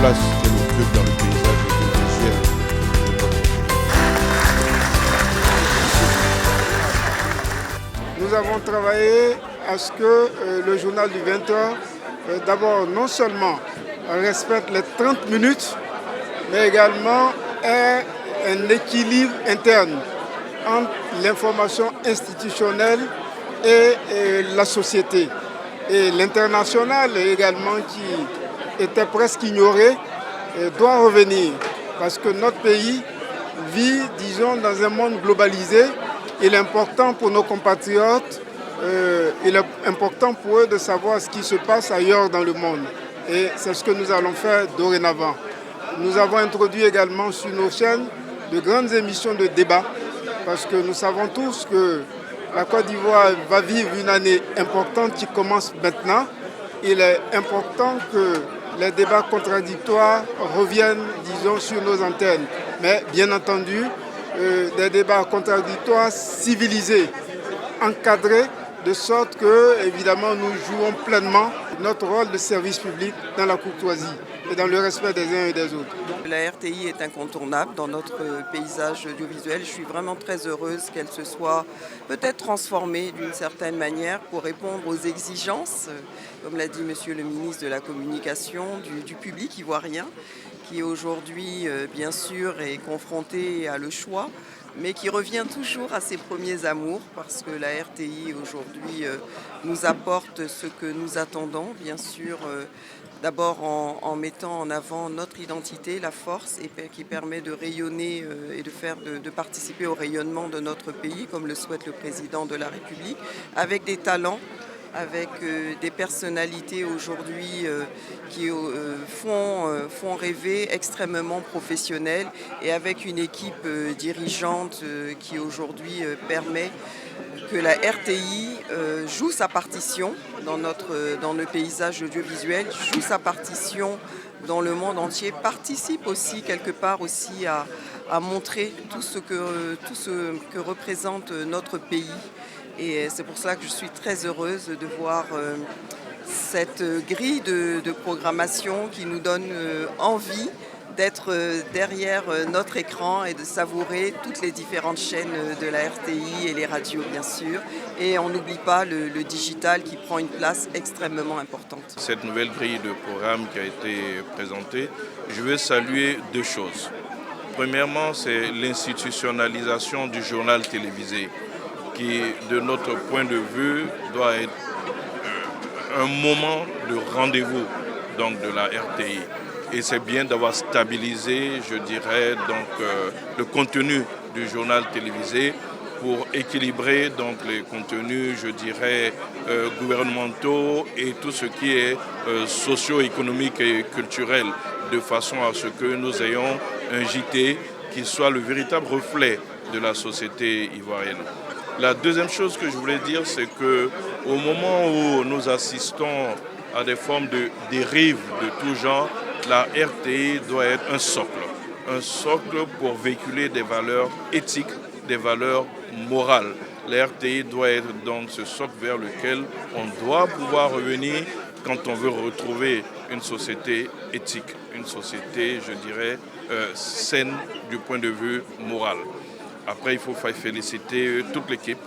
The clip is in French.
place qu'elle occupe dans le paysage audiovisuel de notre pays. Nous avons travaillé à ce que le journal du 20h, d'abord non seulement respecte les 30 minutes, mais également ait un équilibre interne entre l'information institutionnelle et la société. Et l'international également, qui était presque ignoré, doit revenir. Parce que notre pays vit, disons, dans un monde globalisé. Il est important pour nos compatriotes, il est important pour eux de savoir ce qui se passe ailleurs dans le monde. Et c'est ce que nous allons faire dorénavant. Nous avons introduit également sur nos chaînes de grandes émissions de débat, parce que nous savons tous que la Côte d'Ivoire va vivre une année importante qui commence maintenant. Il est important que les débats contradictoires reviennent, disons, sur nos antennes. Mais bien entendu, des débats contradictoires civilisés, encadrés, de sorte que, évidemment, nous jouons pleinement notre rôle de service public dans la courtoisie et dans le respect des uns et des autres. La RTI est incontournable dans notre paysage audiovisuel. Je suis vraiment très heureuse qu'elle se soit peut-être transformée d'une certaine manière pour répondre aux exigences, comme l'a dit Monsieur le ministre de la Communication, du public ivoirien, qui aujourd'hui, bien sûr, est confronté à le choix, mais qui revient toujours à ses premiers amours, parce que la RTI aujourd'hui nous apporte ce que nous attendons, bien sûr, d'abord en mettant en avant notre identité, la force, et qui permet de rayonner et de participer au rayonnement de notre pays, comme le souhaite le président de la République, avec des talents, avec des personnalités aujourd'hui qui font rêver, extrêmement professionnelles, et avec une équipe dirigeante qui aujourd'hui permet que la RTI joue sa partition dans le paysage audiovisuel, joue sa partition dans le monde entier, participe aussi quelque part aussi à montrer tout ce que représente notre pays. Et c'est pour cela que je suis très heureuse de voir cette grille de programmation qui nous donne envie d'être derrière notre écran et de savourer toutes les différentes chaînes de la RTI et les radios, bien sûr. Et on n'oublie pas le digital qui prend une place extrêmement importante. Cette nouvelle grille de programme qui a été présentée, je veux saluer deux choses. Premièrement, c'est l'institutionnalisation du journal télévisé, qui, de notre point de vue, doit être un moment de rendez-vous donc, de la RTI. Et c'est bien d'avoir stabilisé, je dirais, donc, le contenu du journal télévisé pour équilibrer donc, les contenus, je dirais, gouvernementaux et tout ce qui est socio-économique et culturel, de façon à ce que nous ayons un JT qui soit le véritable reflet de la société ivoirienne. La deuxième chose que je voulais dire, c'est qu'au moment où nous assistons à des formes de dérive de tout genre, la RTI doit être un socle pour véhiculer des valeurs éthiques, des valeurs morales. La RTI doit être donc ce socle vers lequel on doit pouvoir revenir quand on veut retrouver une société éthique, une société, je dirais, saine du point de vue moral. Après, il faut féliciter toute l'équipe.